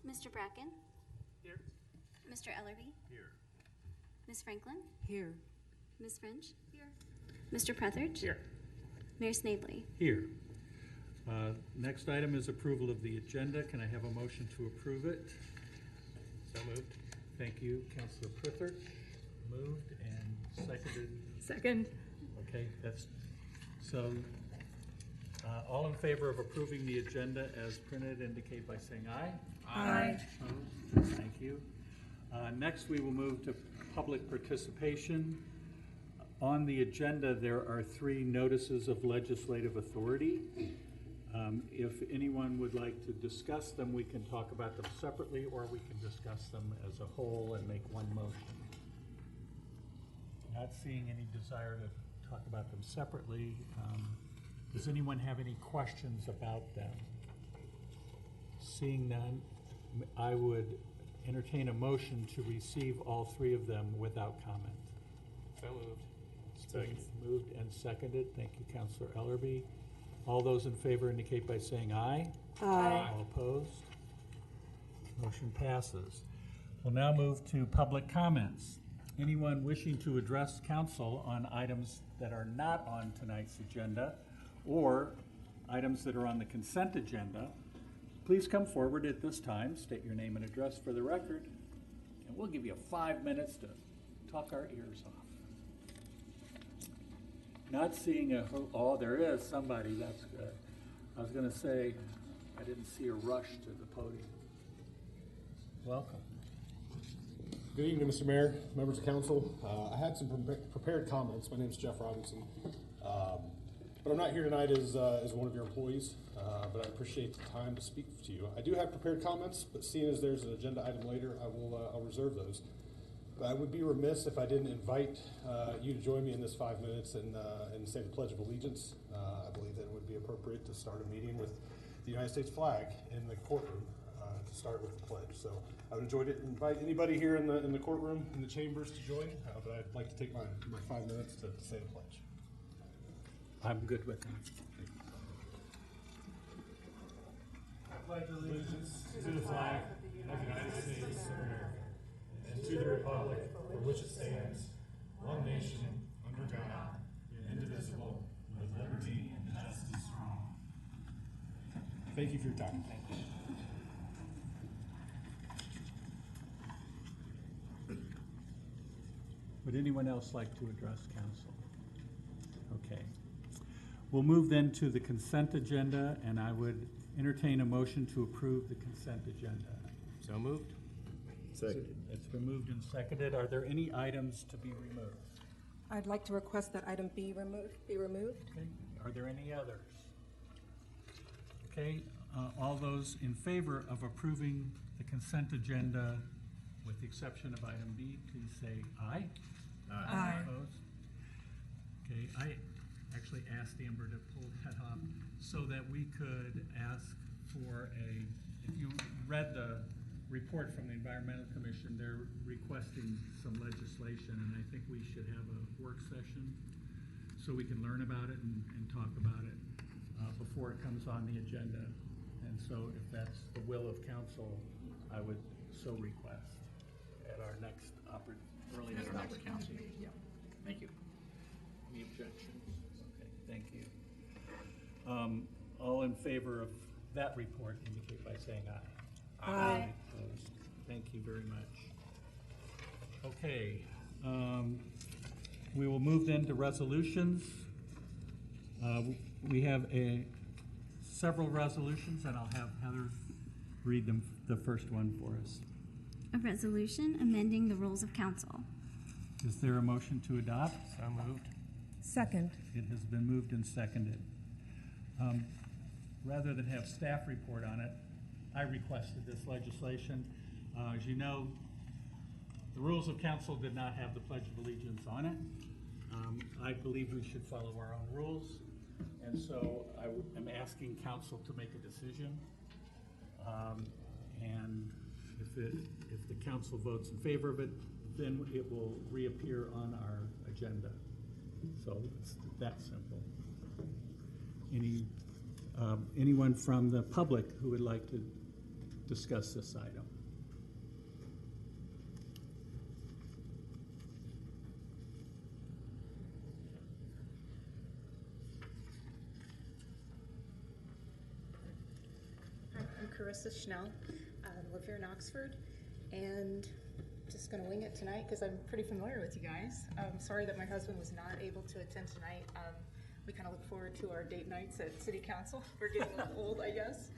Mr. Bracken? Here. Mr. Ellerby? Here. Ms. Franklin? Here. Ms. French? Here. Mr. Prethridge? Here. Mayor Snavely? Here. Next item is approval of the agenda. Can I have a motion to approve it? So moved. Thank you, Councilor Prithridge. Moved and seconded. Second. Okay, that's, so, all in favor of approving the agenda as printed indicate by saying aye. Aye. Opposed? Thank you. Next, we will move to public participation. On the agenda, there are 3 notices of legislative authority. If anyone would like to discuss them, we can talk about them separately, or we can discuss them as a whole and make one motion. Not seeing any desire to talk about them separately. Does anyone have any questions about them? Seeing none, I would entertain a motion to receive all 3 of them without comment. So moved. It's been moved and seconded. Thank you, Councilor Ellerby. All those in favor indicate by saying aye. Aye. All opposed? Motion passes. We'll now move to public comments. Anyone wishing to address council on items that are not on tonight's agenda or items that are on the consent agenda, please come forward at this time, state your name and address for the record, and we'll give you 5 minutes to talk our ears off. Not seeing oh, there is somebody, that's good. I was gonna say, I didn't see a rush to the podium. Welcome. Good evening, Mr. Mayor, members of council. I had some prepared comments. My name is Jeff Robinson. But I'm not here tonight as one of your employees, but I appreciate the time to speak to you. I do have prepared comments, but seeing as there's an agenda item later, I'll reserve those. But I would be remiss if I didn't invite you to join me in this 5 minutes and say the Pledge of Allegiance. I believe that it would be appropriate to start a meeting with the United States flag in the courtroom to start with the pledge. So I would enjoy it. Invite anybody here in the courtroom, in the chambers to join, but I'd like to take my 5 minutes to say the pledge. I'm good with that. I pledge allegiance to the flag of the United States of America and to the republic for which it stands, one nation, under God, indivisible, with liberty and justice for all. Thank you for your time. Would anyone else like to address council? Okay. We'll move then to the consent agenda, and I would entertain a motion to approve the consent agenda. So moved. Second. It's been moved and seconded. Are there any items to be removed? I'd like to request that item be removed. Okay. Are there any others? Okay. All those in favor of approving the consent agenda with the exception of item B, please say aye. Aye. Opposed? Okay, I actually asked Amber to pull that up so that we could ask for if you read the report from the Environmental Commission, they're requesting some legislation, and I think we should have a work session so we can learn about it and talk about it before it comes on the agenda. And so if that's the will of council, I would so request at our next earliest opportunity. Yeah. Thank you. Any objections? Okay, thank you. All in favor of that report indicate by saying aye. Aye. Opposed? Thank you very much. Okay, we will move then to resolutions. We have several resolutions, and I'll have Heather read them, the first one for us. A resolution amending the rules of council. Is there a motion to adopt? So moved. Second. It has been moved and seconded. Rather than have staff report on it, I requested this legislation. As you know, the rules of council did not have the Pledge of Allegiance on it. I believe we should follow our own rules, and so I am asking council to make a decision. And if the council votes in favor of it, then it will reappear on our agenda. So it's that simple. Anyone from the public who would like to discuss this item. Hi, I'm Carissa Schnell. I live here in Oxford, and just going to wing it tonight because I'm pretty familiar with you guys. I'm sorry that my husband was not able to attend tonight. We kind of look forward to our date nights at City Council. We're getting a little old, I guess.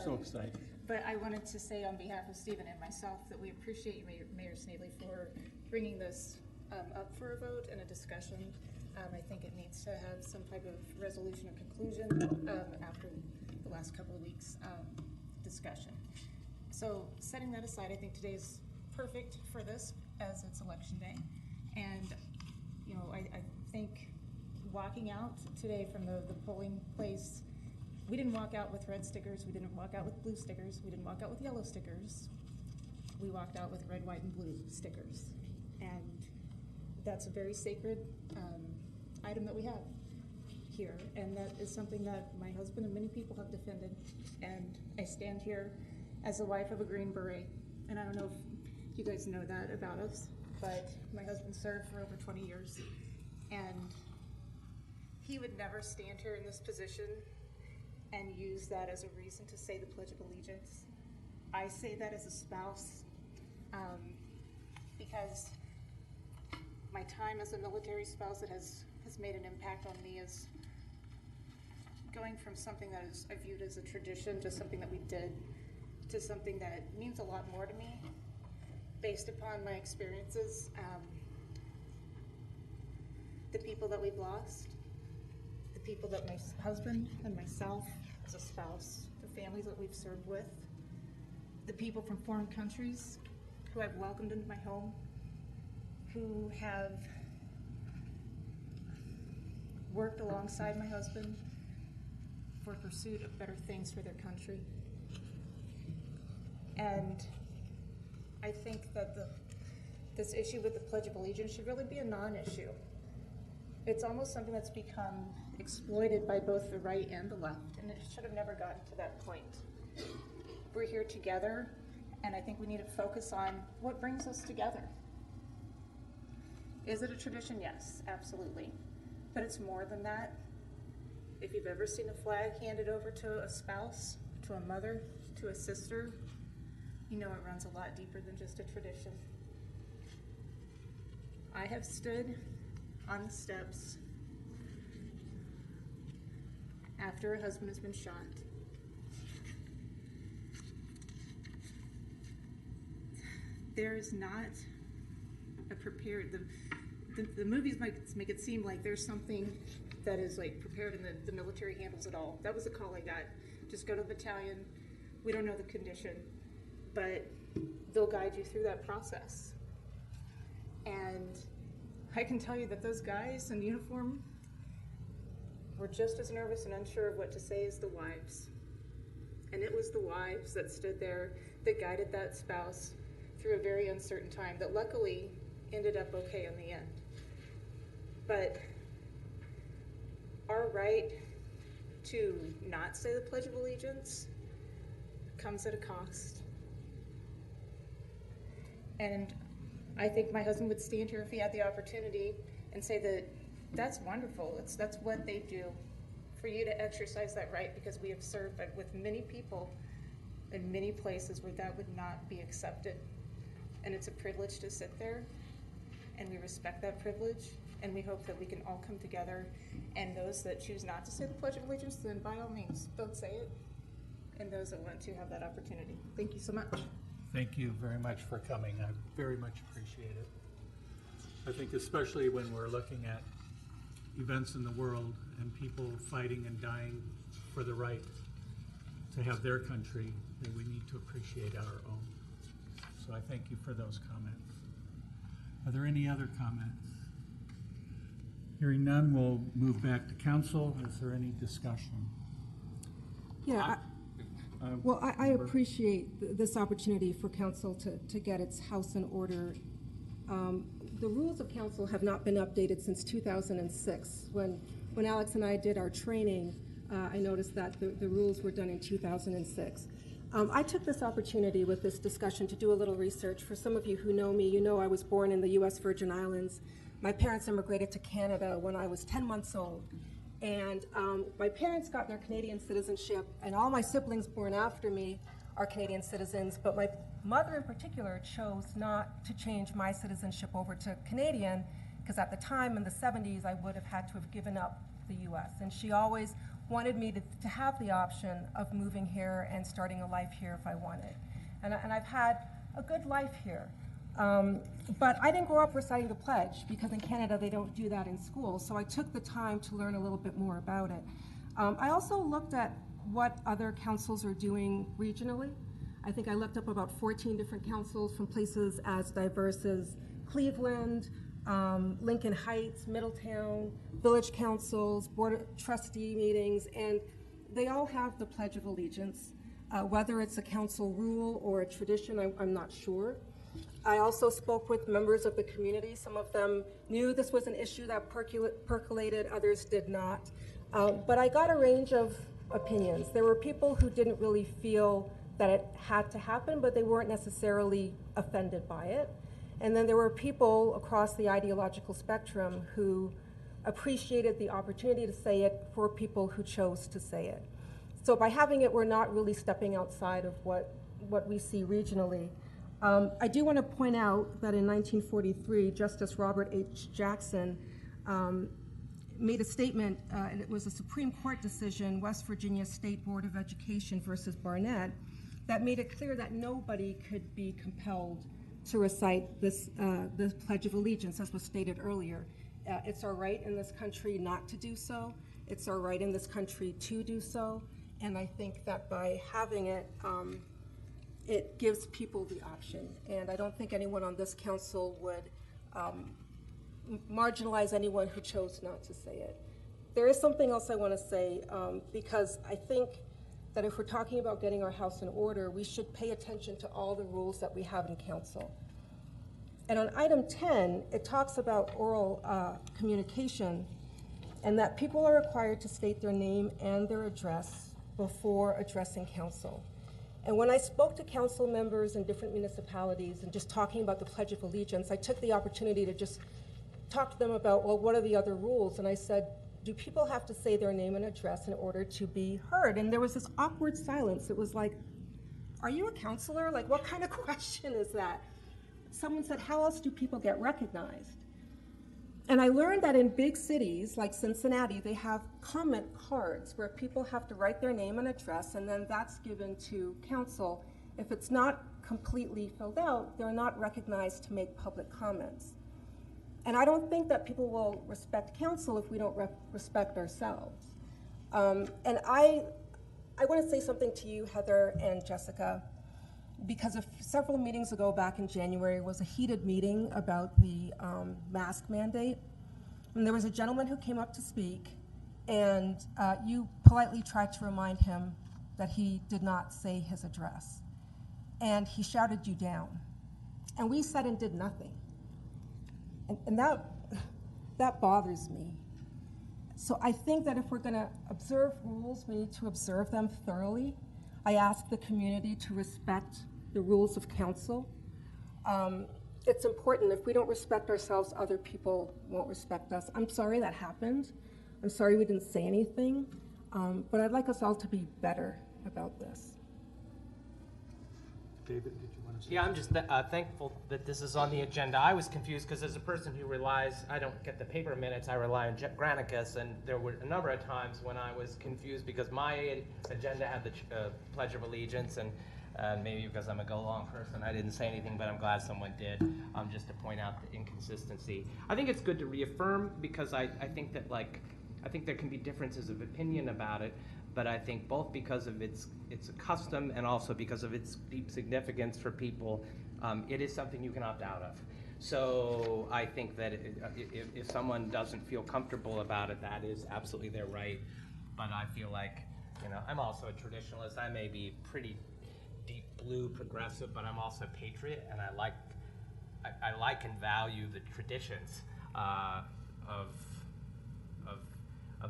So exciting. But I wanted to say on behalf of Stephen and myself that we appreciate you, Mayor Snavely, for bringing this up for a vote and a discussion. I think it needs to have some type of resolution or conclusion after the last couple of weeks' discussion. So setting that aside, I think today is perfect for this as it's election day. And, you know, I think walking out today from the polling place, we didn't walk out with red stickers, we didn't walk out with blue stickers, we didn't walk out with yellow stickers. We walked out with red, white, and blue stickers. And that's a very sacred item that we have here. And that is something that my husband and many people have defended. And I stand here as the wife of a Green Beret. And I don't know if you guys know that about us, but my husband served for over 20 years. And he would never stand here in this position and use that as a reason to say the Pledge of Allegiance. I say that as a spouse because my time as a military spouse, it has made an impact on me as going from something that is I viewed as a tradition to something that we did to something that means a lot more to me based upon my experiences, the people that we've lost, the people that my husband and myself as a spouse, the families that we've served with, the people from foreign countries who I've welcomed into my home, who have worked alongside my husband for pursuit of better things for their country. And I think that this issue with the Pledge of Allegiance should really be a non-issue. It's almost something that's become exploited by both the right and the left, and it should have never gotten to that point. We're here together, and I think we need to focus on what brings us together. Is it a tradition? Yes, absolutely. But it's more than that. If you've ever seen a flag handed over to a spouse, to a mother, to a sister, you know it runs a lot deeper than just a tradition. I have stood on the steps after a husband has been shot. There is not a prepared, the movies make it seem like there's something that is like prepared and the military handles it all. That was the call I got. Just go to the battalion. We don't know the condition, but they'll guide you through that process. And I can tell you that those guys in uniform were just as nervous and unsure of what to say as the wives. And it was the wives that stood there that guided that spouse through a very uncertain time that luckily ended up okay in the end. But our right to not say the Pledge of Allegiance comes at a cost. And I think my husband would stand here if he had the opportunity and say that that's wonderful. That's what they do for you to exercise that right, because we have served with many people in many places where that would not be accepted. And it's a privilege to sit there, and we respect that privilege, and we hope that we can all come together. And those that choose not to say the Pledge of Allegiance, then by all means, don't say it. And those that want to have that opportunity. Thank you so much. Thank you very much for coming. I very much appreciate it. I think especially when we're looking at events in the world and people fighting and dying for the right to have their country, that we need to appreciate our own. So I thank you for those comments. Are there any other comments? Hearing none, we'll move back to council. Is there any discussion? Yeah, I appreciate this opportunity for council to get its house in order. The rules of council have not been updated since 2006. When Alex and I did our training, I noticed that the rules were done in 2006. I took this opportunity with this discussion to do a little research. For some of you who know me, you know I was born in the U.S. Virgin Islands. My parents immigrated to Canada when I was 10 months old. And my parents got their Canadian citizenship, and all my siblings born after me are Canadian citizens, but my mother in particular chose not to change my citizenship over to Canadian, because at the time in the 70s, I would have had to have given up the U.S. And she always wanted me to have the option of moving here and starting a life here if I wanted. And I've had a good life here. But I didn't grow up reciting the pledge, because in Canada they don't do that in school, so I took the time to learn a little bit more about it. I also looked at what other councils are doing regionally. I think I looked up about 14 different councils from places as diverse as Cleveland, Lincoln Heights, Middletown, village councils, board of trustee meetings, and they all have the Pledge of Allegiance. Whether it's a council rule or a tradition, I'm not sure. I also spoke with members of the community. Some of them knew this was an issue that percolated, others did not. But I got a range of opinions. There were people who didn't really feel that it had to happen, but they weren't necessarily offended by it. And then there were people across the ideological spectrum who appreciated the opportunity to say it for people who chose to say it. So by having it, we're not really stepping outside of what we see regionally. I do want to point out that in 1943, Justice Robert H. Jackson made a statement, and it was a Supreme Court decision, West Virginia State Board of Education versus Barnett, that made it clear that nobody could be compelled to recite this Pledge of Allegiance, as was stated earlier. It's our right in this country not to do so. It's our right in this country to do so. And I think that by having it, it gives people the option. And I don't think anyone on this council would marginalize anyone who chose not to say it. There is something else I want to say, because I think that if we're talking about getting our house in order, we should pay attention to all the rules that we have in council. And on item 10, it talks about oral communication, and that people are required to state their name and their address before addressing council. And when I spoke to council members in different municipalities and just talking about the Pledge of Allegiance, I took the opportunity to just talk to them about, well, what are the other rules? And I said, do people have to say their name and address in order to be heard? And there was this awkward silence. It was like, are you a counselor? Like, what kind of question is that? Someone said, how else do people get recognized? And I learned that in big cities like Cincinnati, they have comment cards where people have to write their name and address, and then that's given to council. If it's not completely filled out, they're not recognized to make public comments. And I don't think that people will respect council if we don't respect ourselves. And I want to say something to you, Heather and Jessica, because several meetings ago back in January was a heated meeting about the mask mandate. And there was a gentleman who came up to speak, and you politely tried to remind him that he did not say his address. And he shouted you down. And we said and did nothing. And that bothers me. So I think that if we're going to observe rules, we need to observe them thoroughly. I ask the community to respect the rules of council. It's important. If we don't respect ourselves, other people won't respect us. I'm sorry that happened. I'm sorry we didn't say anything. But I'd like us all to be better about this. David, did you want to say? Yeah, I'm just thankful that this is on the agenda. I was confused because as a person who relies, I don't get the paper minutes, I rely on Granicus, and there were a number of times when I was confused because my agenda had the Pledge of Allegiance, and maybe because I'm a go-along person, I didn't say anything, but I'm glad someone did, just to point out the inconsistency. I think it's good to reaffirm because I think that, I think there can be differences of opinion about it, but I think both because of its a custom and also because of its deep significance for people, it is something you can opt out of. So I think that if someone doesn't feel comfortable about it, that is absolutely their right. But I feel like, I'm also a traditionalist. I may be pretty deep blue progressive, but I'm also a patriot, and I like and value the traditions of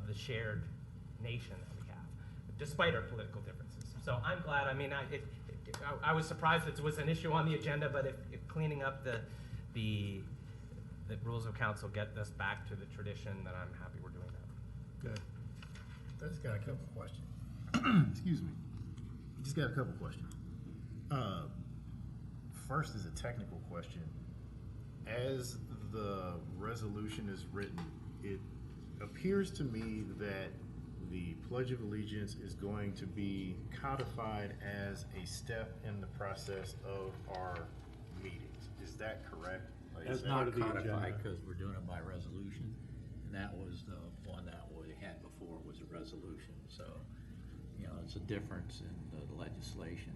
the shared nation that we have, despite our political differences. So I'm glad, I mean, I was surprised it was an issue on the agenda, but if cleaning up the rules of council get us back to the tradition, then I'm happy we're doing that. Good. I just got a couple of questions. Excuse me. Just got a couple of questions. First is a technical question. As the resolution is written, it appears to me that the Pledge of Allegiance is going to be codified as a step in the process of our meetings. Is that correct? Like, As is that- part Not of the codified agenda. because we're doing it by resolution, and that was the one that we had before was a resolution. So, you know, it's a difference in the legislation.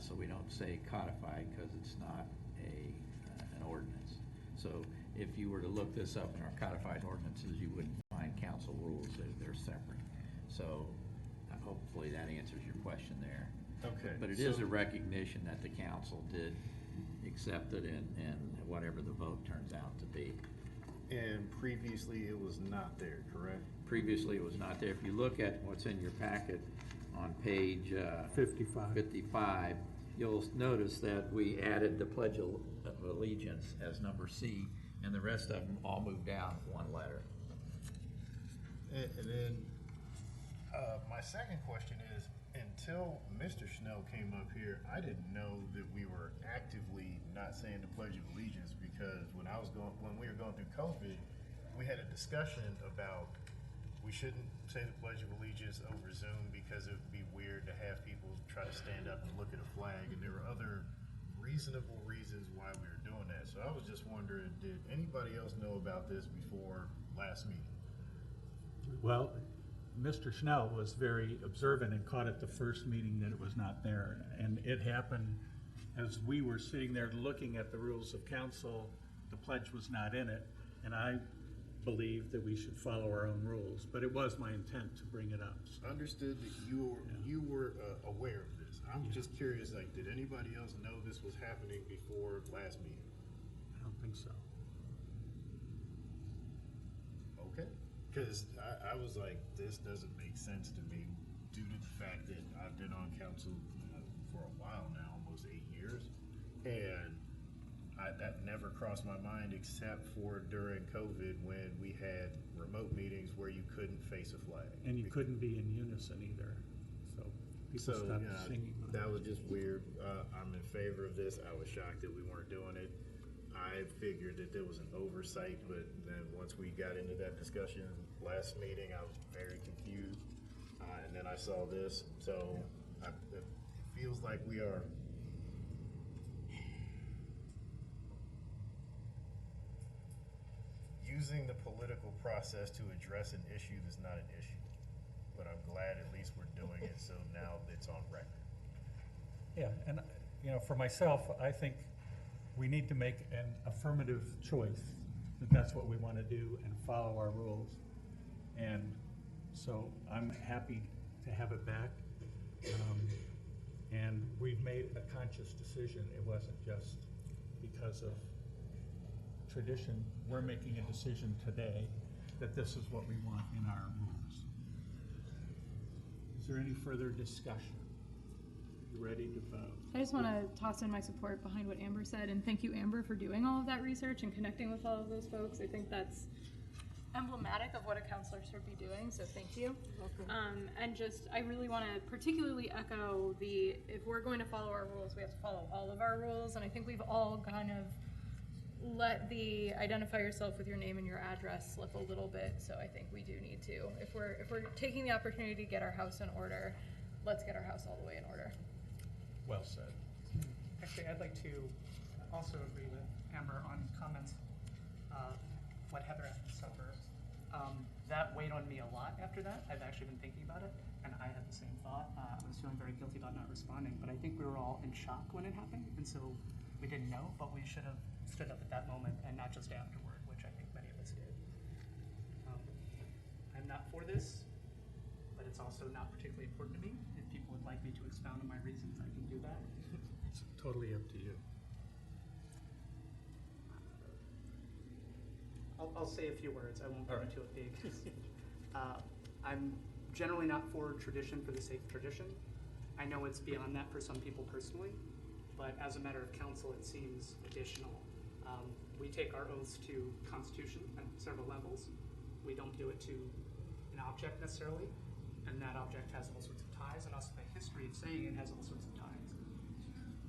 So we don't say codified because it's not an ordinance. So if you were to look this up in our codified ordinances, you wouldn't find council rules. They're separate. So hopefully that answers your question there. Okay. But it is a recognition that the council did accept it and whatever the vote turns out to be. And previously it was not there, correct? Previously, it was not there. If you look at what's in your packet on page 55, you'll notice that we added the Pledge of Allegiance as number C, and the rest of them all moved down one letter. And then, my second question is, until Mr. Schnell came up here, I didn't know that we were actively not saying the Pledge of Allegiance, because when we were going through COVID, we had a discussion about we shouldn't say the Pledge of Allegiance over Zoom because it would be weird to have people try to stand up and look at a flag, and there were other reasonable reasons why we were doing that. So I was just wondering, did anybody else know about this before last meeting? Well, Mr. Schnell was very observant and caught at the first meeting that it was not there. And it happened as we were sitting there looking at the rules of council, the pledge was not in it. And I believe that we should follow our own rules, but it was my intent to bring it up. Understood that you were aware of this. I'm just curious, like, did anybody else know this was happening before last meeting? I don't think so. Okay. Because I was like, this doesn't make sense to me due to the fact that I've been on council for a while now, almost 8 years, and that never crossed my mind except for during COVID when we had remote meetings where you couldn't face a flag. And you couldn't be in unison either, so people stopped singing. That was just weird. I'm in favor of this. I was shocked that we weren't doing it. I figured that there was an oversight, but then once we got into that discussion last meeting, I was very confused. And then I saw this, so it feels like we are using the political process to address an issue that's not an issue. But I'm glad at least we're doing it, so now it's on record. Yeah, and you know, for myself, I think we need to make an affirmative choice that that's what we want to do and follow our rules. And so I'm happy to have it back. And we've made a conscious decision. It wasn't just because of tradition. We're making a decision today that this is what we want in our rules. Is there any further discussion? You ready to vote? I just want to toss in my support behind what Amber said, and thank you, Amber, for doing all of that research and connecting with all of those folks. I think that's emblematic of what a counselor should be doing, so thank you. And just, I really want to particularly echo if we're going to follow our rules, we have to follow all of our rules, and I think we've all kind of let the identify yourself with your name and your address slip a little bit, so I think we do need to. If we're taking the opportunity to get our house in order, let's get our house all the way in order. Well said. Actually, I'd like to also agree with Amber on comments, what Heather asked to supper. That weighed on me a lot after that. I've actually been thinking about it, and I had the same thought. I was feeling very guilty about not responding, but I think we were all in shock when it happened, and so we didn't know, but we should have stood up at that moment and not just afterward, which I think many of us did. I'm not for this, but it's also not particularly important to me. If people would like me to expound on my reasons, I can do that. It's totally up to you. I'll say a few words. I won't go into it big. I'm generally not for tradition for the sake of tradition. I know it's beyond that for some people personally, but as a matter of council, it seems additional. We take our oaths to Constitution at several levels. We don't do it to an object necessarily, and that object has all sorts of ties, and also the history of saying it has all sorts of ties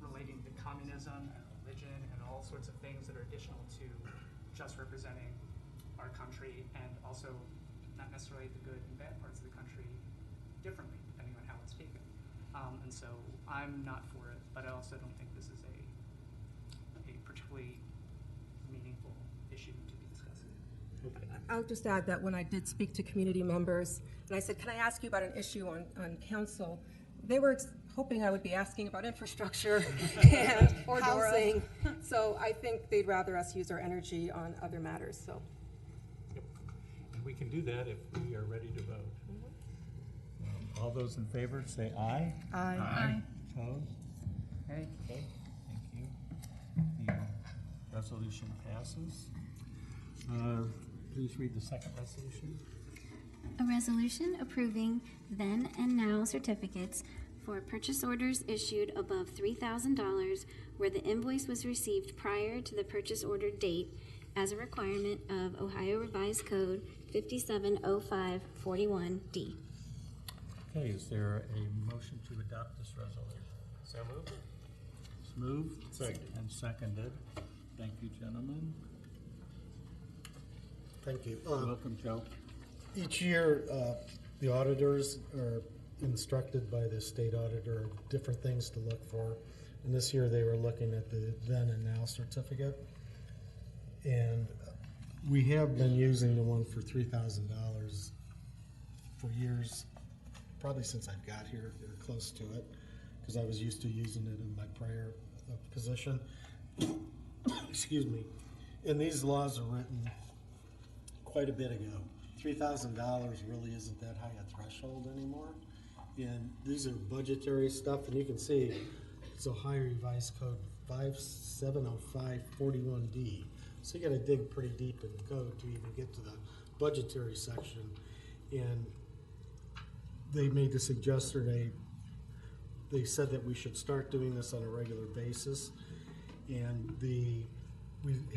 relating to communism and religion and all sorts of things that are additional to just representing our country, and also not necessarily the good and bad parts of the country differently, depending on how it's taken. And so I'm not for it, but I also don't think this is a particularly meaningful issue to be discussing. I'll just add that when I did speak to community members, and I said, can I ask you about an issue on council? They were hoping I would be asking about infrastructure and housing. So I think they'd rather us use our energy on other matters, so. Yep. And we can do that if we are ready to vote. All those in favor say aye. Aye. Aye. Opposed? Okay, thank you. The resolution passes. Please read the second resolution. A resolution approving then and now certificates for purchase orders issued above $3,000 where the invoice was received prior to the purchase order date as a requirement of Ohio Revised Code 570541D. Okay, is there a motion to adopt this resolution? So moved. It's moved. Second. And seconded. Thank you, gentlemen. Thank you. Welcome, Joe. Each year, the auditors are instructed by the state auditor different things to look for. And this year they were looking at the then and now certificate. And we have been using the one for $3,000 for years, probably since I've got here, or close to it, because I was used to using it in my prior position. Excuse me. And these laws are written quite a bit ago. $3,000 really isn't that high a threshold anymore. And these are budgetary stuff, and you can see it's Ohio Revised Code 570541D. So you got to dig pretty deep in the code to even get to the budgetary section. And they made the suggestion, they said that we should start doing this on a regular basis. And we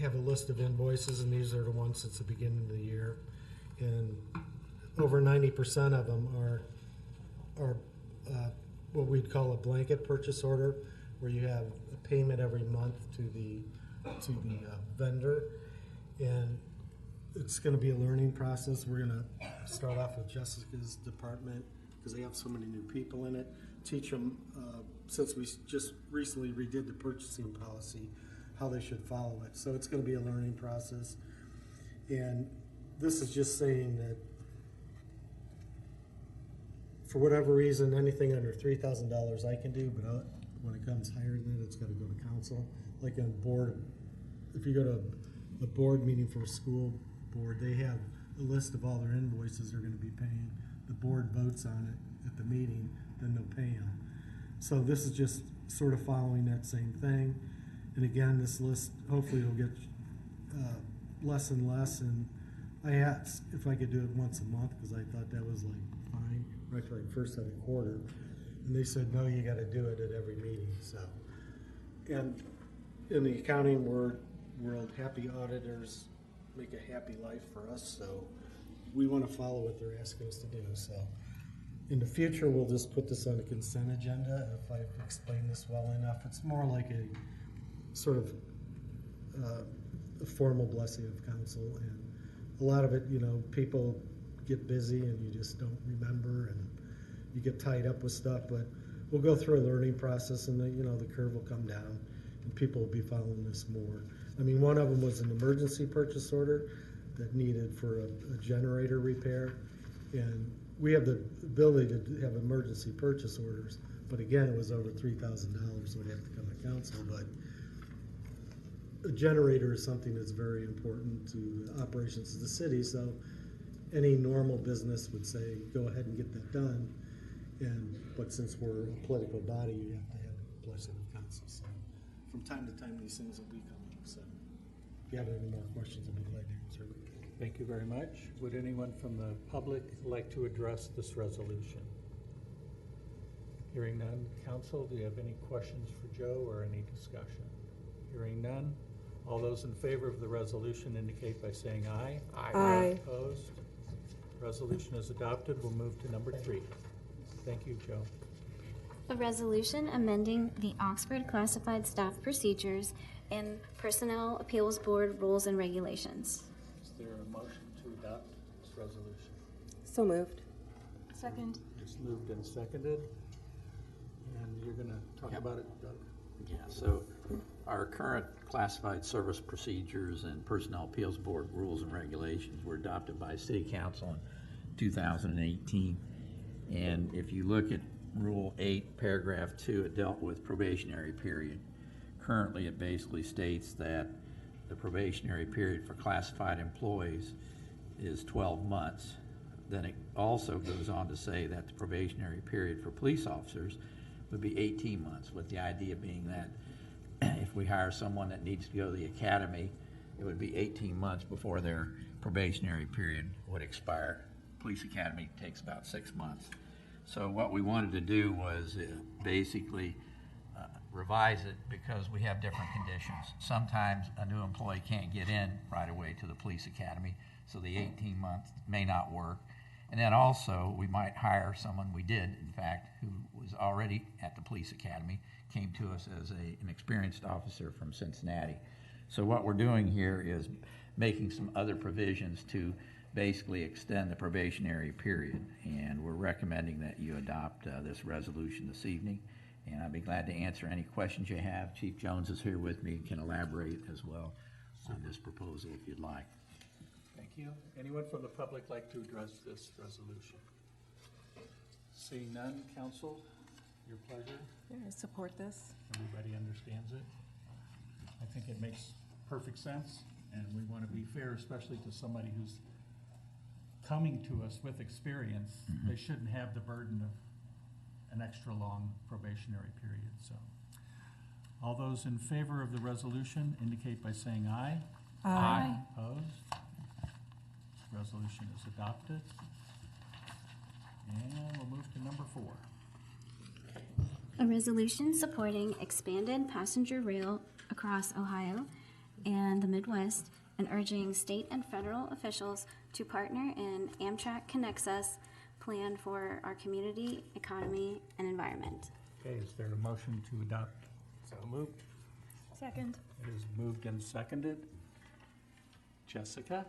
have a list of invoices, and these are the ones since the beginning of the year. And over 90% of them are what we'd call a blanket purchase order, where you have a payment every month to the vendor. And it's going to be a learning process. We're going to start off with Jessica's department, because they have so many new people in it, teach them, since we just recently redid the purchasing policy, how they should follow it. So it's going to be a learning process. And this is just saying that for whatever reason, anything under $3,000 I can do, but when it comes higher than that, it's got to go to council. Like on board, if you go to a board meeting for a school board, they have a list of all their invoices they're going to be paying. The board votes on it at the meeting, then they'll pay them. So this is just sort of following that same thing. And again, this list hopefully will get less and less. And I asked if I could do it once a month, because I thought that was like fine, right for like first and a quarter. And they said, no, you got to do it at every meeting. So, and in the accounting world, happy auditors make a happy life for us. So we want to follow what they're asking us to do. So in the future, we'll just put this on a consent agenda. If I've explained this well enough, it's more like a sort of a formal blessing of council. And a lot of it, you know, people get busy and you just don't remember, and you get tied up with stuff. But we'll go through a learning process, and the curve will come down, and people will be following this more. I mean, one of them was an emergency purchase order that needed for a generator repair, and we have the ability to have emergency purchase orders, but again, it was over $3,000, so it'd have to come to council. But a generator is something that's very important to the operations of the city, so any normal business would say, go ahead and get that done. But since we're a political body, you have to have the blessing of council. So from time to time, these things will be coming. So if you have any more questions, I'd be glad to answer them. Thank you very much. Would anyone from the public like to address this resolution? Hearing none. Council, do you have any questions for Joe or any discussion? Hearing none. All those in favor of the resolution indicate by saying aye. Aye. Opposed? Resolution is adopted. We'll move to number 3. Thank you, Joe. A resolution amending the Oxford Classified Staff Procedures and Personnel Appeals Board Rules and Regulations. Is there a motion to adopt this resolution? So moved. Second. It's moved and seconded. And you're going to talk about it, Doug? Yeah, so our current classified service procedures and personnel appeals board rules and regulations were adopted by City Council in 2018. And if you look at Rule 8, Paragraph 2, it dealt with probationary period. Currently, it basically states that the probationary period for classified employees is 12 months. Then it also goes on to say that the probationary period for police officers would be 18 months, with the idea being that if we hire someone that needs to go to the academy, it would be 18 months before their probationary period would expire. Police academy takes about 6 months. So what we wanted to do was basically revise it because we have different conditions. Sometimes a new employee can't get in right away to the police academy, so the 18 months may not work. And then also, we might hire someone, we did, in fact, who was already at the police academy, came to us as an experienced officer from Cincinnati. So what we're doing here is making some other provisions to basically extend the probationary period. And we're recommending that you adopt this resolution this evening. And I'd be glad to answer any questions you have. Chief Jones is here with me and can elaborate as well on this proposal if you'd like. Thank you. Anyone from the public like to address this resolution? Seeing none, council, your pleasure. Yeah, I support this. Everybody understands it. I think it makes perfect sense, and we want to be fair, especially to somebody who's coming to us with experience. They shouldn't have the burden of an extra long probationary period. So, all those in favor of the resolution indicate by saying aye. Aye. Opposed? Resolution is adopted. And we'll move to number 4. A resolution supporting expanded passenger rail across Ohio and the Midwest and urging state and federal officials to partner in Amtrak Connects Us plan for our community, economy, and environment. Okay, is there a motion to adopt? So moved. Second. It is moved and seconded. Jessica?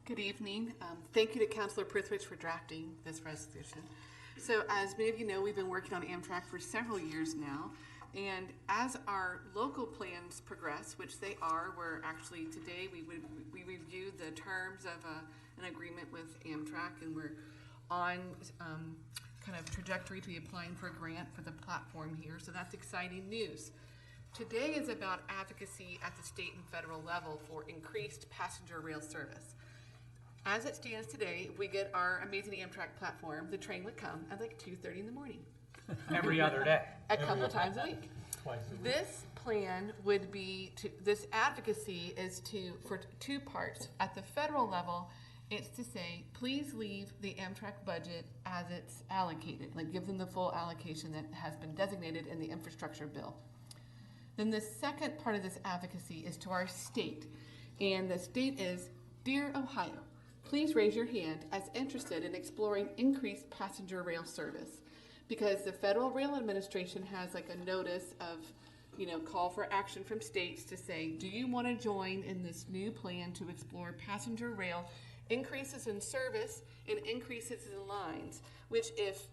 Good evening. Thank you to Councilor Prithridge for drafting this resolution. So as many of you know, we've been working on Amtrak for several years now. And as our local plans progress, which they are, we're actually today we reviewed the terms of an agreement with Amtrak, and we're on kind of trajectory to be applying for a grant for the platform here. So that's exciting news. Today is about advocacy at the state and federal level for increased passenger rail service. As it stands today, if we get our amazing Amtrak platform, the train would come at like 2:30 in the morning. Every other day. A couple times a week. Twice a week. This plan would be this advocacy is for 2 parts. At the federal level, it's to say, please leave the Amtrak budget as it's allocated, like give them the full allocation that has been designated in the infrastructure bill. Then the second part of this advocacy is to our state. And the state is, dear Ohio, please raise your hand as interested in exploring increased passenger rail service. Because the Federal Rail Administration has like a notice of, call for action from states to say, do you want to join in this new plan to explore passenger rail increases in service and increases in lines, which if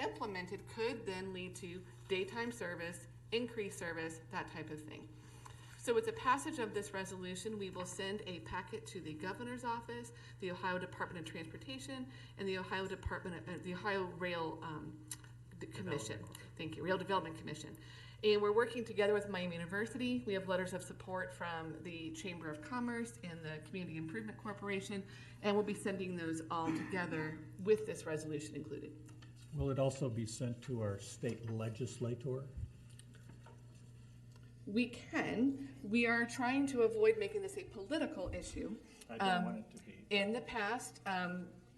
implemented could then lead to daytime service, increased service, that type of thing. So with the passage of this resolution, we will send a packet to the Governor's Office, the Ohio Department of Transportation, and the Ohio Rail Commission. Thank you, Rail Development Commission. And we're working together with Miami University. We have letters of support from the Chamber of Commerce and the Community Improvement Corporation, and we'll be sending those all together with this resolution included. Will it also be sent to our state legislator? We can. We are trying to avoid making this a political issue. I don't want it to be. In the past,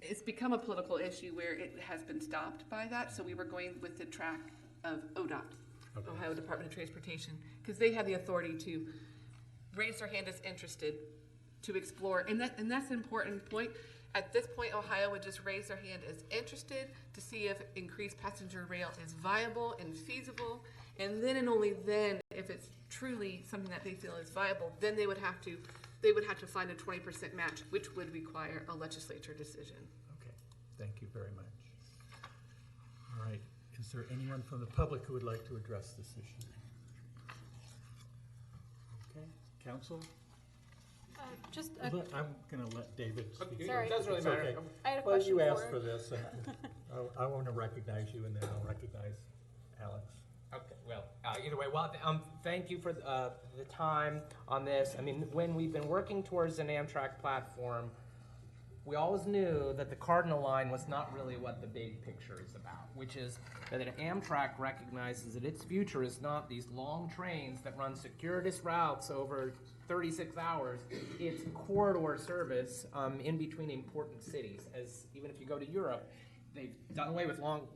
it's become a political issue where it has been stopped by that, so we were going with the track of ODOT, Ohio Department of Transportation, because they have the authority to raise their hand as interested to explore, and that's an important point. At this point, Ohio would just raise their hand as interested to see if increased passenger rail is viable and feasible, and then and only then, if it's truly something that they feel is viable, then they would have to find a 20% match, which would require a legislature decision. Okay, thank you very much. All right, is there anyone from the public who would like to address this issue? Okay, council? I'm gonna let David speak. Sorry. It doesn't really It's matter. okay. I had a Well, question you asked for- for this, and I want to recognize you, and then I'll recognize Alex. Okay, well, either way, well, thank you for the time on this. I mean, when we've been working towards an Amtrak platform, we always knew that the cardinal line was not really what the big picture is about, which is that Amtrak recognizes that its future is not these long trains that run circuitous routes over 36 hours. It's corridor service in between important cities. As even if you go to Europe, they've done away with long,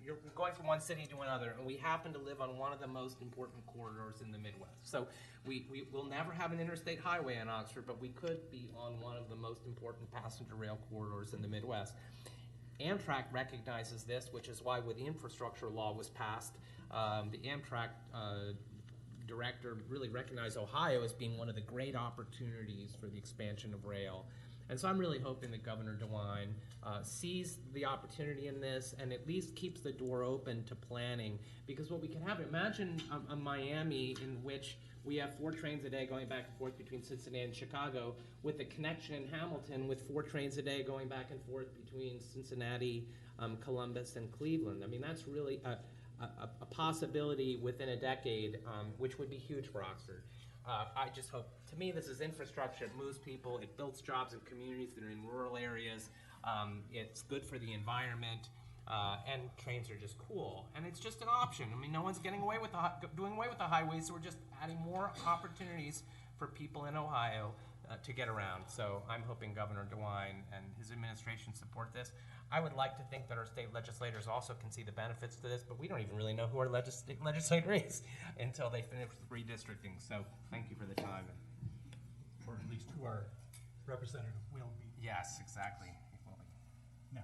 you're going from one city to another, and we happen to live on one of the most important corridors in the Midwest. So we will never have an interstate highway in Oxford, but we could be on one of the most important passenger rail corridors in the Midwest. Amtrak recognizes this, which is why when the infrastructure law was passed, the Amtrak director really recognized Ohio as being one of the great opportunities for the expansion of rail. And so I'm really hoping that Governor DeWine sees the opportunity in this and at least keeps the door open to planning. Because what we can have, imagine a Miami in which we have 4 trains a day going back and forth between Cincinnati and Chicago, with a connection in Hamilton with 4 trains a day going back and forth between Cincinnati, Columbus, and Cleveland. I mean, that's really a possibility within a decade, which would be huge for Oxford. I just hope, to me, this is infrastructure. It moves people, it builds jobs in communities that are in rural areas. It's good for the environment, and trains are just cool. And it's just an option. I mean, no one's getting away with doing away with the highways, so we're just adding more opportunities for people in Ohio to get around. So I'm hoping Governor DeWine and his administration support this. I would like to think that our state legislators also can see the benefits to this, but we don't even really know who our legislator is until they finish redistricting. So thank you for the time. Or at least who our representative will be. Yes, exactly. Now,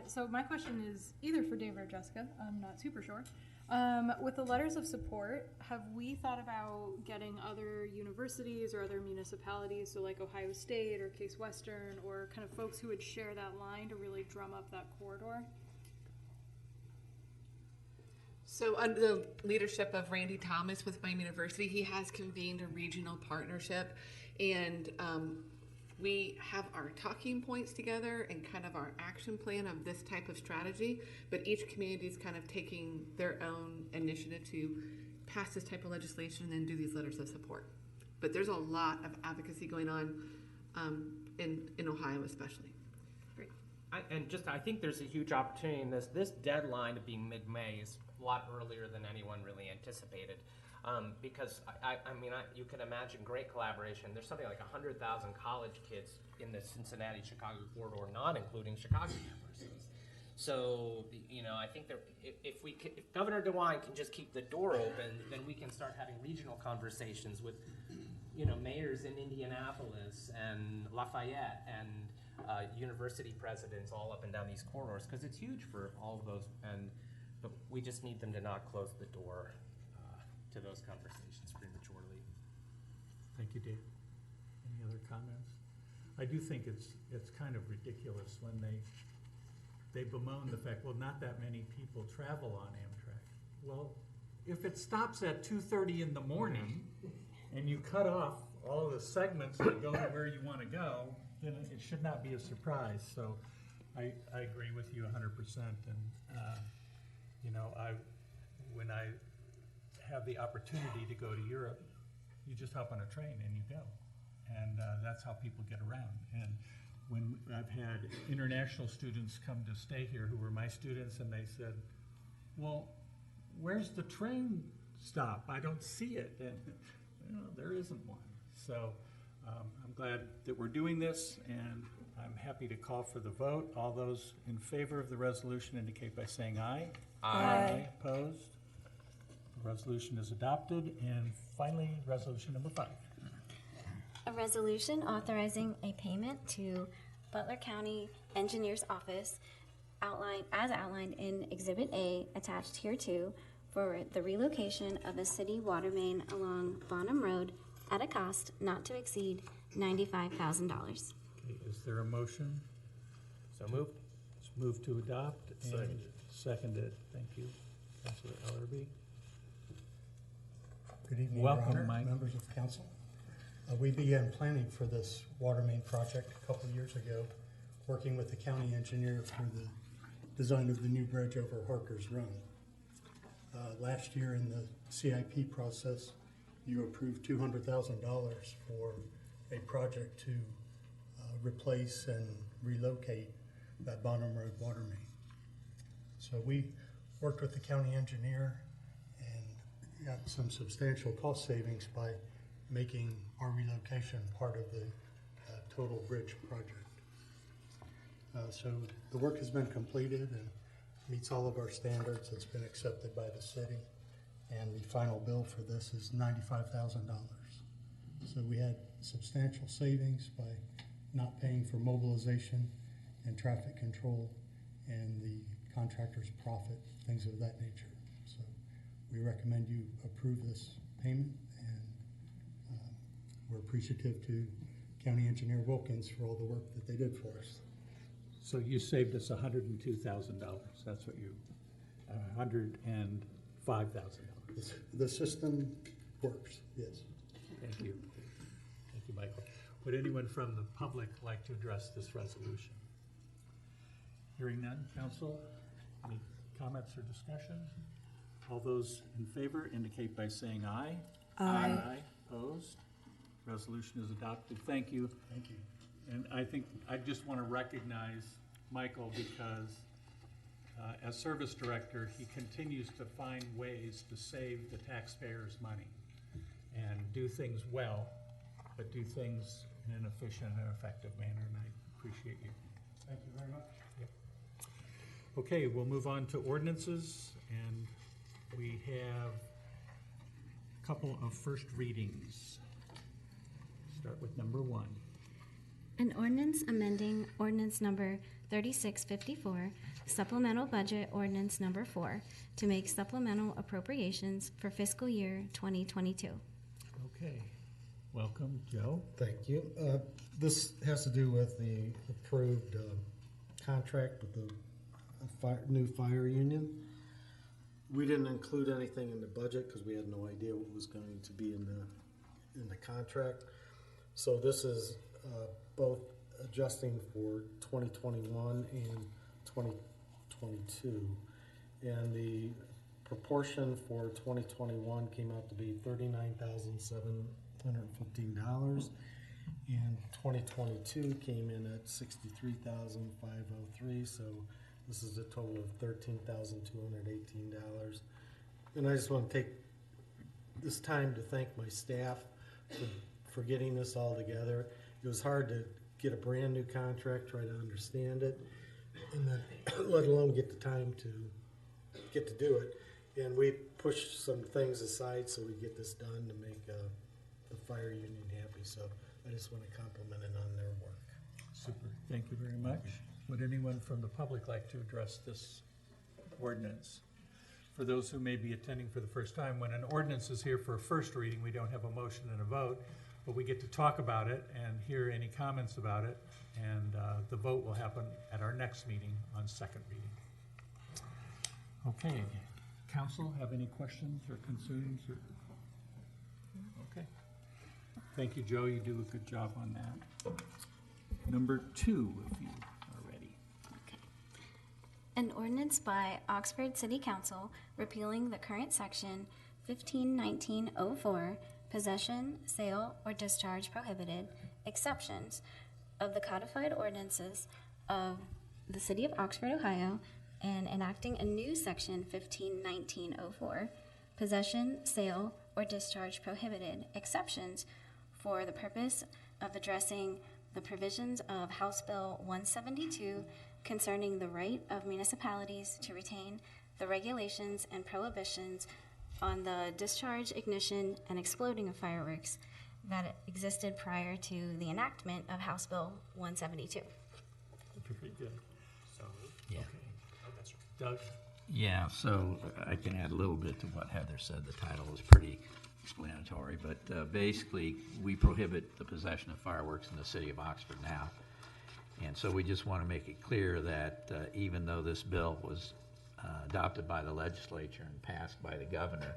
So my question is either for David or Jessica, I'm not super sure. With the letters of support, have we thought about getting other universities or other municipalities, so like Ohio State or Case Western, or kind of folks who would share that line to really drum up that corridor? So under the leadership of Randy Thomas with Miami University, he has convened a regional partnership, and we have our talking points together and kind of our action plan of this type of strategy, but each community is kind of taking their own initiative to pass this type of legislation and then do these letters of support. But there's a lot of advocacy going on in Ohio especially. Great. I think there's a huge opportunity in this. This deadline of being mid-May is a lot earlier than anyone really anticipated. Because you can imagine great collaboration. There's something like 100,000 college kids in the Cincinnati-Chicago corridor, not including Chicago universities. So, I think that if Governor DeWine can just keep the door open, then we can start having regional conversations with, mayors in Indianapolis and Lafayette and university presidents all up and down these corridors, because it's huge for all of those. But we just need them to not close the door to those conversations prematurely. thank you, Dave. Any other comments? I do think it's kind of ridiculous when they bemoan the fact, well, not that many people travel on Amtrak. Well, if it stops at 2:30 in the morning and you cut off all of the segments that go to where you want to go, then it should not be a surprise. So I agree with you 100%. And, when I have the opportunity to go to Europe, you just hop on a train and you go. And that's how people get around. And when I've had international students come to stay here who were my students, and they said, well, where's the train stop? I don't see it. And there isn't one. So I'm glad that we're doing this, and I'm happy to call for the vote. All those in favor of the resolution indicate by saying aye. Aye. Opposed? The resolution is adopted. And finally, resolution number 5. A resolution authorizing a payment to Butler County Engineers Office as outlined in Exhibit A attached hereto for the relocation of a city water main along Bonham Road at a cost not to exceed $95,000. Okay, is there a motion? So moved. It's moved to adopt and Seconded. seconded. Thank you, Councilor Ellerby. Good evening, Your Welcome, Honor, Mike. members of council. We began planning for this water main project a couple of years ago, working with the county engineer for the design of the new bridge over Harker's Run. Last year in the CIP process, you approved $200,000 for a project to replace and relocate that Bonham Road water main. So we worked with the county engineer and got some substantial cost savings by making our relocation part of the total bridge project. So the work has been completed and meets all of our standards. It's been accepted by the city, and the final bill for this is $95,000. So we had substantial savings by not paying for mobilization and traffic control and the contractor's profit, things of that nature. So we recommend you approve this payment, and we're appreciative to County Engineer Wilkins for all the work that they did for us. So you saved us $102,000. That's what you, $105,000. The system works, yes. Thank you. Thank you, Michael. Would anyone from the public like to address this resolution? Hearing none, council, any comments or discussion? All those in favor indicate by saying aye. Aye. Opposed? Resolution is adopted. Thank you. Thank you. And I think I just want to recognize Michael because as service director, he continues to find ways to save the taxpayers' money and do things well, but do things in an efficient and effective manner, and I appreciate you. Thank you very much. Yep. Okay, we'll move on to ordinances, and we have a couple of first readings. Start with number 1. An ordinance amending ordinance number 3654, supplemental budget ordinance number 4, to make supplemental appropriations for fiscal year 2022. Okay, welcome, Joe. Thank you. This has to do with the approved contract with the new fire union. We didn't include anything in the budget because we had no idea what was going to be in the contract. So this is both adjusting for 2021 and 2022. And the proportion for 2021 came out to be $39,715, and 2022 came in at $63,503. So this is a total of $13,218. And I just want to take this time to thank my staff for getting this all together. It was hard to get a brand new contract, try to understand it, and then let alone get the time to get to do it. And we pushed some things aside so we get this done to make the fire union happy. So I just want to compliment it on their work. Super, thank you very much. Would anyone from the public like to address this ordinance? For those who may be attending for the first time, when an ordinance is here for a first reading, we don't have a motion and a vote, but we get to talk about it and hear any comments about it, and the vote will happen at our next meeting on second reading. Okay, council, have any questions or concerns? Okay. Thank you, Joe. You do a good job on that. Number 2, if you are ready. An ordinance by Oxford City Council repealing the current section 151904, possession, sale, or discharge prohibited, exceptions of the codified ordinances of the City of Oxford, Ohio, and enacting a new section 151904, possession, sale, or discharge prohibited, exceptions for the purpose of addressing the provisions of House Bill 172 concerning the right of municipalities to retain the regulations and prohibitions on the discharge, ignition, and exploding of fireworks that existed prior to the enactment of House Bill 172. Very good. So, Yeah. okay. Oh, that's right. Doug? Yeah, so I can add a little bit to what Heather said. The title is pretty explanatory, but basically, we prohibit the possession of fireworks in the city of Oxford now. And so we just want to make it clear that even though this bill was adopted by the legislature and passed by the governor,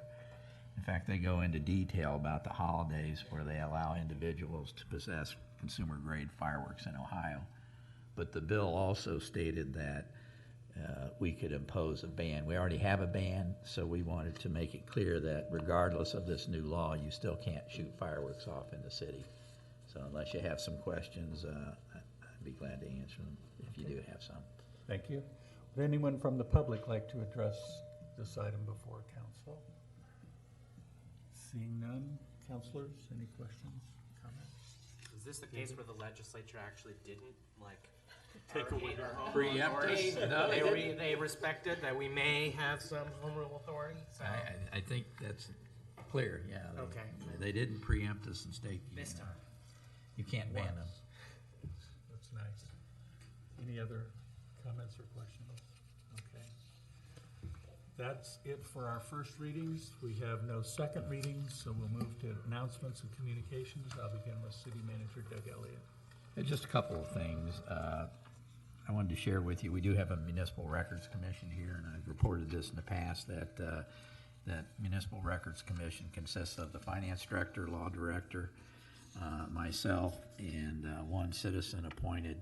in fact, they go into detail about the holidays where they allow individuals to possess consumer-grade fireworks in Ohio. But the bill also stated that we could impose a ban. We already have a ban, so we wanted to make it clear that regardless of this new law, you still can't shoot fireworks off in the city. So unless you have some questions, I'd be glad to answer them if you do have some. Thank you. Would anyone from the public like to address this item before council? Seeing none, councilors, any questions, comments? Is this the case where the legislature actually didn't, like, Take away our home Preempt rule authority? us? No, they didn't. They respected that we may have some home rule authority, so. I think that's clear, yeah. Okay. They didn't preempt us and state, This time. you can't ban them. That's nice. Any other comments or questions? Okay. That's it for our first readings. We have no second readings, so we'll move to announcements and communications. I'll begin with City Manager Doug Elliott. Just a couple of things. I wanted to share with you, we do have a Municipal Records Commission here, and I've reported this in the past, that that Municipal Records Commission consists of the Finance Director, Law Director, myself, and one citizen appointed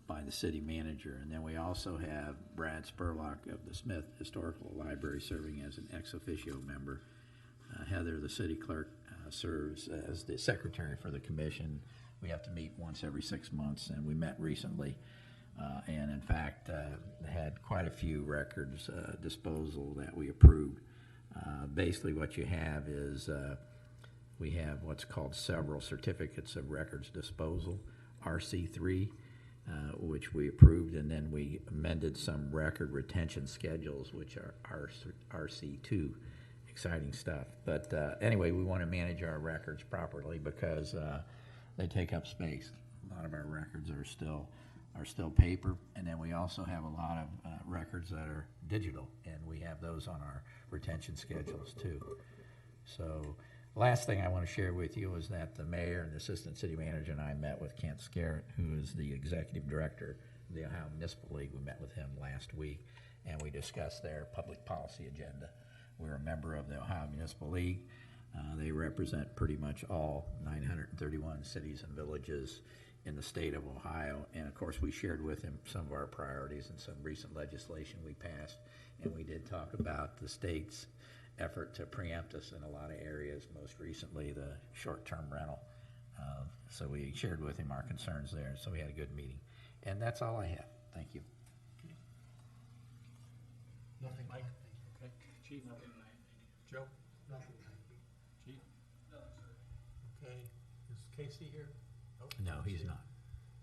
by the City Manager. And then we also have Brad Spurlock of the Smith Historical Library serving as an ex officio member. Heather, the City Clerk, serves as the Secretary for the Commission. We have to meet once every 6 months, and we met recently. And in fact, had quite a few records disposal that we approved. Basically what you have is we have what's called several certificates of records disposal, RC3, which we approved, and then we amended some record retention schedules, which are RC2. Exciting stuff. But anyway, we want to manage our records properly because they take up space. A lot of our records are still paper, and then we also have a lot of records that are digital, and we have those on our retention schedules too. So last thing I want to share with you is that the mayor and the assistant city manager and I met with Kent Scarrett, who is the executive director of the Ohio Municipal League. We met with him last week, and we discussed their public policy agenda. We're a member of the Ohio Municipal League. They represent pretty much all 931 cities and villages in the state of Ohio. And of course, we shared with him some of our priorities and some recent legislation we passed. And we did talk about the state's effort to preempt us in a lot of areas, most recently the short-term rental. So we shared with him our concerns there. So we had a good meeting. And that's all I have. Thank you. Nothing, Mike? Okay. Chief? Joe? Nothing. Chief? Okay. Is Casey here? No, he's not.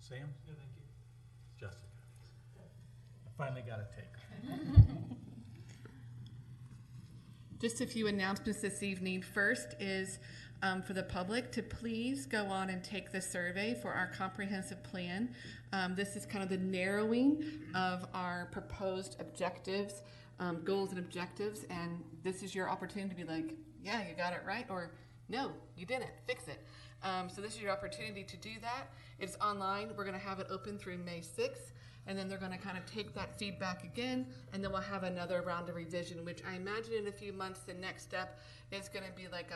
Sam? No, thank you. Jessica? I finally got a take. Just a few announcements this evening. First is for the public to please go on and take the survey for our comprehensive plan. This is kind of the narrowing of our proposed objectives, goals and objectives, and this is your opportunity to be like, yeah, you got it right, or no, you didn't, fix it. So this is your opportunity to do that. It's online. We're going to have it open through May 6th. And then they're going to kind of take that feedback again, and then we'll have another round of revision, which I imagine in a few months the next step is going to be like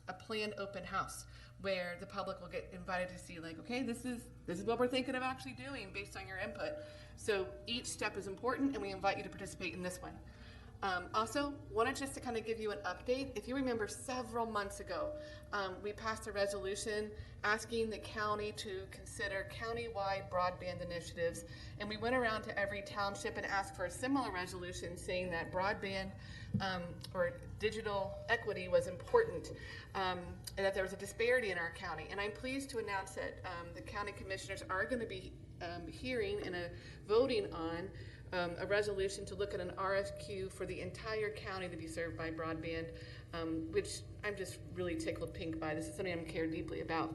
a planned open house where the public will get invited to see, like, okay, this is what we're thinking of actually doing based on your input. So each step is important, and we invite you to participate in this one. Also, wanted just to kind of give you an update. If you remember several months ago, we passed a resolution asking the county to consider county-wide broadband initiatives. And we went around to every township and asked for a similar resolution saying that broadband or digital equity was important and that there was a disparity in our county. And I'm pleased to announce that the county commissioners are going to be hearing and voting on a resolution to look at an RFQ for the entire county to be served by broadband, which I'm just really tickled pink by. This is something I'm care deeply about.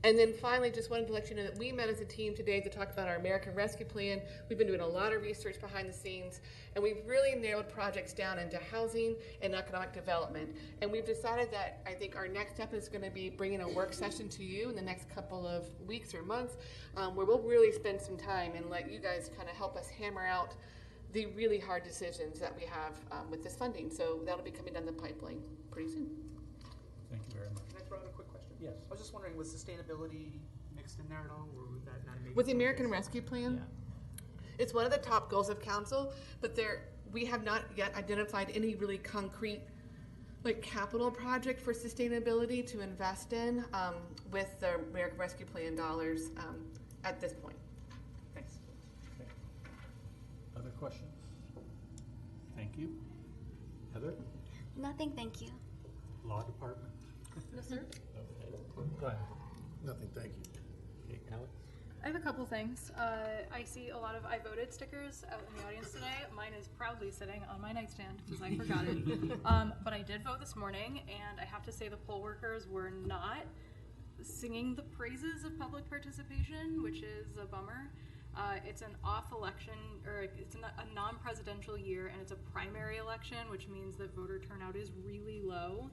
And then finally, just wanted to let you know that we met as a team today to talk about our American Rescue Plan. We've been doing a lot of research behind the scenes, and we've really narrowed projects down into housing and economic development. And we've decided that I think our next step is going to be bringing a work session to you in the next couple of weeks or months, where we'll really spend some time and let you guys kind of help us hammer out the really hard decisions that we have with this funding. So that'll be coming down the pipeline pretty soon. Thank you very much. Can I throw out a quick question? Yes. I was just wondering, was sustainability mixed in there at all, or would that not make With the American Rescue Plan? Yeah. It's one of the top goals of council, but we have not yet identified any really concrete capital project for sustainability to invest in with the American Rescue Plan dollars at this point. Thanks. Okay. Other questions? Thank you. Heather? Nothing, thank you. Law Department? No, sir. Okay. Go ahead. Nothing, thank you. Okay, Alex? I have a couple things. I see a lot of I voted stickers out in the audience today. Mine is proudly sitting on my nightstand because I forgot it. But I did vote this morning, and I have to say the poll workers were not singing the praises of public participation, which is a bummer. It's an off election, or it's a non-presidential year, and it's a primary election, which means that voter turnout is really low.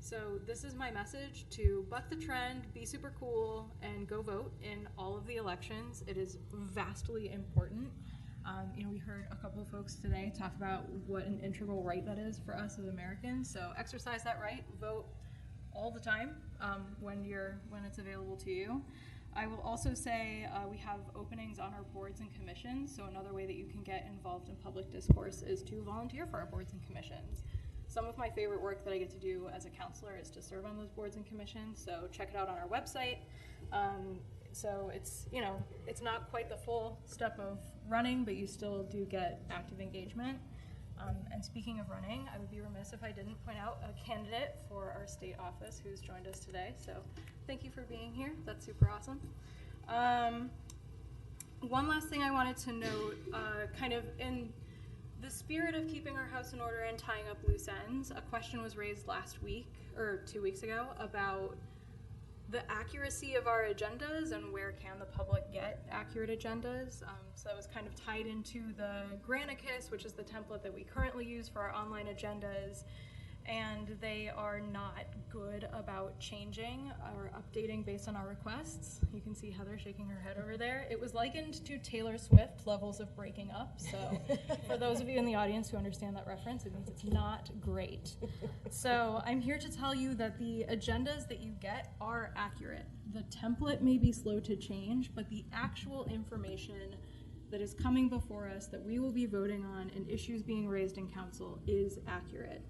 So this is my message to buck the trend, be super cool, and go vote in all of the elections. It is vastly important. We heard a couple of folks today talk about what an integral right that is for us as Americans. So exercise that right, vote all the time when it's available to you. I will also say we have openings on our boards and commissions. So another way that you can get involved in public discourse is to volunteer for our boards and commissions. Some of my favorite work that I get to do as a counselor is to serve on those boards and commissions, so check it out on our website. So it's not quite the full step of running, but you still do get active engagement. And speaking of running, I would be remiss if I didn't point out a candidate for our state office who's joined us today, so thank you for being here. That's super awesome. One last thing I wanted to note, kind of in the spirit of keeping our house in order and tying up loose ends, a question was raised last week, or 2 weeks ago, about the accuracy of our agendas and where can the public get accurate agendas. So that was kind of tied into the Granicus, which is the template that we currently use for our online agendas. And they are not good about changing or updating based on our requests. You can see Heather shaking her head over there. It was likened to Taylor Swift levels of breaking up. So for those of you in the audience who understand that reference, it means it's not great. So I'm here to tell you that the agendas that you get are accurate. The template may be slow to change, but the actual information that is coming before us that we will be voting on and issues being raised in council is accurate.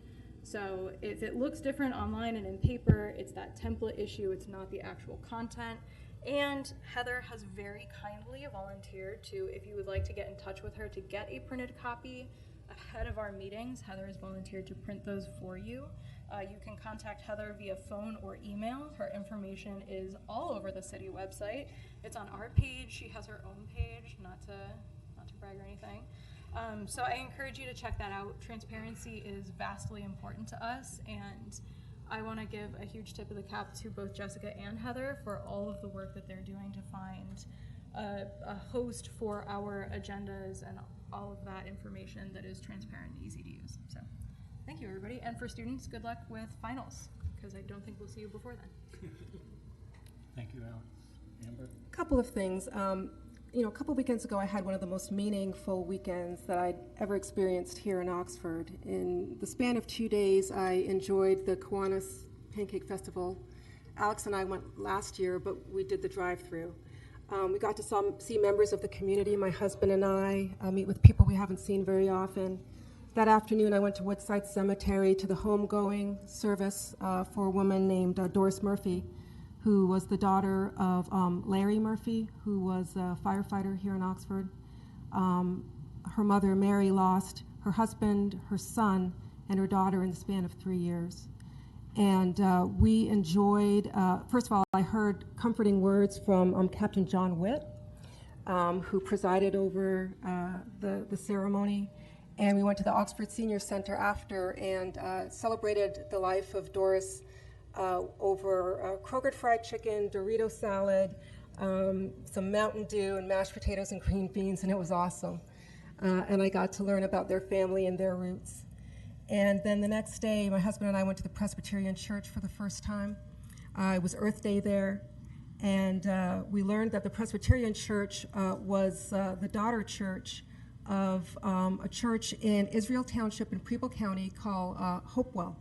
So if it looks different online and in paper, it's that template issue, it's not the actual content. And Heather has very kindly volunteered to, if you would like to get in touch with her to get a printed copy ahead of our meetings, Heather has volunteered to print those for you. You can contact Heather via phone or email. Her information is all over the city website. It's on our page. She has her own page, not to brag or anything. So I encourage you to check that out. Transparency is vastly important to us, and I want to give a huge tip of the cap to both Jessica and Heather for all of the work that they're doing to find a host for our agendas and all of that information that is transparent and easy to use. So thank you, everybody. And for students, good luck with finals, because I don't think we'll see you before then. Thank you, Alex. Amber? A couple of things. A couple weekends ago, I had one of the most meaningful weekends that I'd ever experienced here in Oxford. In the span of 2 days, I enjoyed the Kiwanis Pancake Festival. Alex and I went last year, but we did the drive-through. We got to see members of the community, my husband and I, meet with people we haven't seen very often. That afternoon, I went to Woodside Cemetery to the homegoing service for a woman named Doris Murphy, who was the daughter of Larry Murphy, who was a firefighter here in Oxford. Her mother, Mary, lost her husband, her son, and her daughter in the span of 3 years. And we enjoyed, first of all, I heard comforting words from Captain John Witt, who presided over the ceremony. And we went to the Oxford Senior Center after and celebrated the life of Doris over Kroger fried chicken, Dorito salad, some Mountain Dew, and mashed potatoes and green beans, and it was awesome. And I got to learn about their family and their roots. And then the next day, my husband and I went to the Presbyterian Church for the first time. It was Earth Day there, and we learned that the Presbyterian Church was the daughter church of a church in Israel Township in Preble County called Hopewell.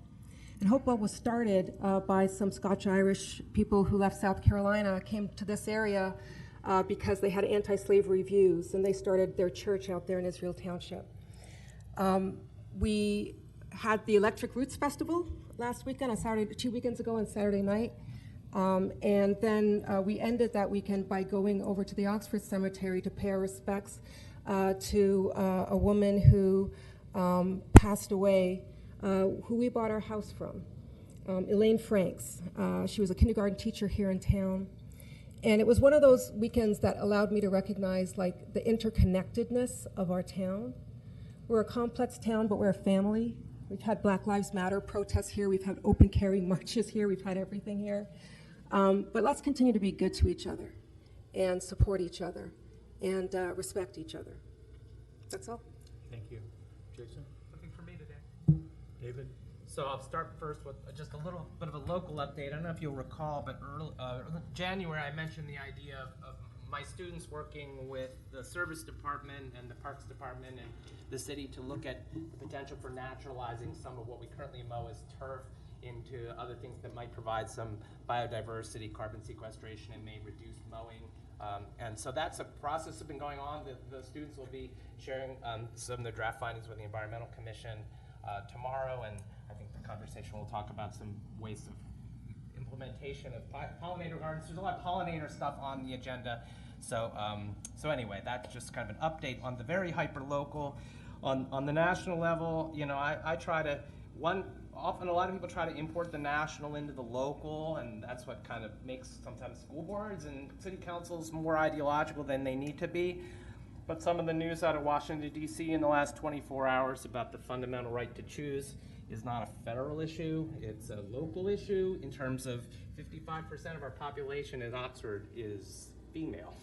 And Hopewell was started by some Scotch-Irish people who left South Carolina, came to this area because they had anti-slavery views, and they started their church out there in Israel Township. We had the Electric Roots Festival last weekend, on Saturday, 2 weekends ago on Saturday night. And then we ended that weekend by going over to the Oxford Cemetery to pay our respects to a woman who passed away, who we bought our house from, Elaine Franks. She was a kindergarten teacher here in town. And it was one of those weekends that allowed me to recognize like the interconnectedness of our town. We're a complex town, but we're a family. We've had Black Lives Matter protests here. We've had open carry marches here. We've had everything here. But let's continue to be good to each other and support each other and respect each other. That's all. Thank you. Jason? Nothing for me today. David? So I'll start first with just a little bit of a local update. I don't know if you'll recall, but early January I mentioned the idea of my students working with the service department and the parks department and the city to look at the potential for naturalizing some of what we currently mow as turf into other things that might provide some biodiversity, carbon sequestration, and may reduce mowing. And so that's a process that's been going on. The students will be sharing some of the draft findings with the Environmental Commission tomorrow, and I think the conversation will talk about some ways of implementation of pollinator gardens. There's a lot of pollinator stuff on the agenda. So anyway, that's just kind of an update on the very hyper-local. On the national level, you know, I try to, often a lot of people try to import the national into the local, and that's what kind of makes sometimes school boards and city councils more ideological than they need to be. But some of the news out of Washington, D.C. in the last 24 hours about the fundamental right to choose is not a federal issue, it's a local issue in terms of 55% of our population in Oxford is female.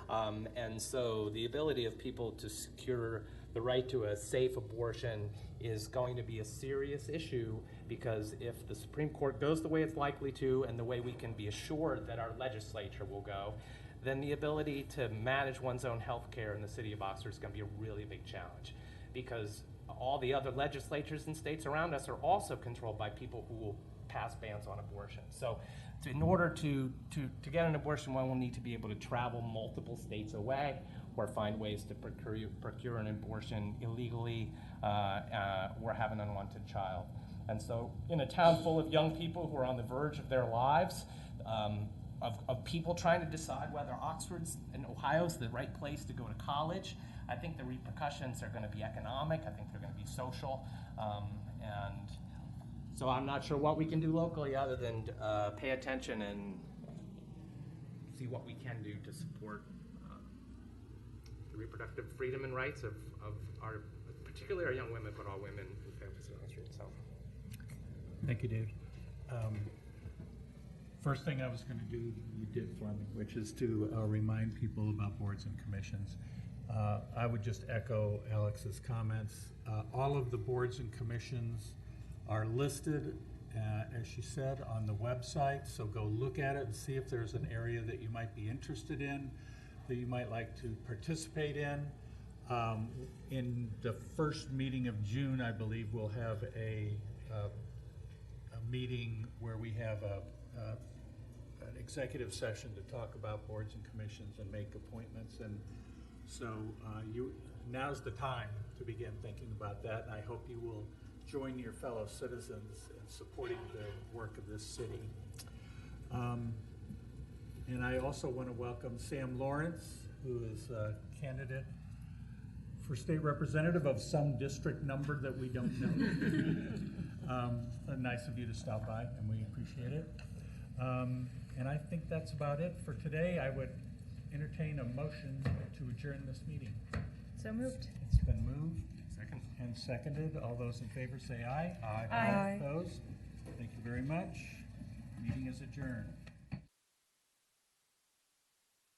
And so the ability of people to secure the right to a safe abortion is going to be a serious issue, because if the Supreme Court goes the way it's likely to and the way we can be assured that our legislature will go, then the ability to manage one's own health care in the city of Oxford is going to be a really big challenge, because all the other legislatures and states around us are also controlled by people who will pass bans on abortion. So in order to get an abortion, one will need to be able to travel multiple states away or find ways to procure an abortion illegally or have an unwanted child. And so in a town full of young people who are on the verge of their lives, of people trying to decide whether Oxford's and Ohio's the right place to go to college, I think the repercussions are going to be economic. I think they're going to be social. And so I'm not sure what we can do locally other than pay attention and see what we can do to support the reproductive freedom and rights of our, particularly our young women, but all women and families in Oxford. So. Thank you, Dave. First thing I was going to do, you did for me, which is to remind people about boards and commissions. I would just echo Alex's comments. All of the boards and commissions are listed, as she said, on the website, so go look at it and see if there's an area that you might be interested in, that you might like to participate in. In the first meeting of June, I believe we'll have a meeting where we have an executive session to talk about boards and commissions and make appointments. And So now's the time to begin thinking about that, and I hope you will join your fellow citizens in supporting the work of this city. And I also want to welcome Sam Lawrence, who is a candidate for state representative of some district number that we don't know. Nice of you to stop by, and we appreciate it. And I think that's about it for today. I would entertain a motion to adjourn this meeting. So moved. It's been moved. Second. And seconded. All those in favor say aye. Aye. Opposed? Thank you very much. Meeting is adjourned.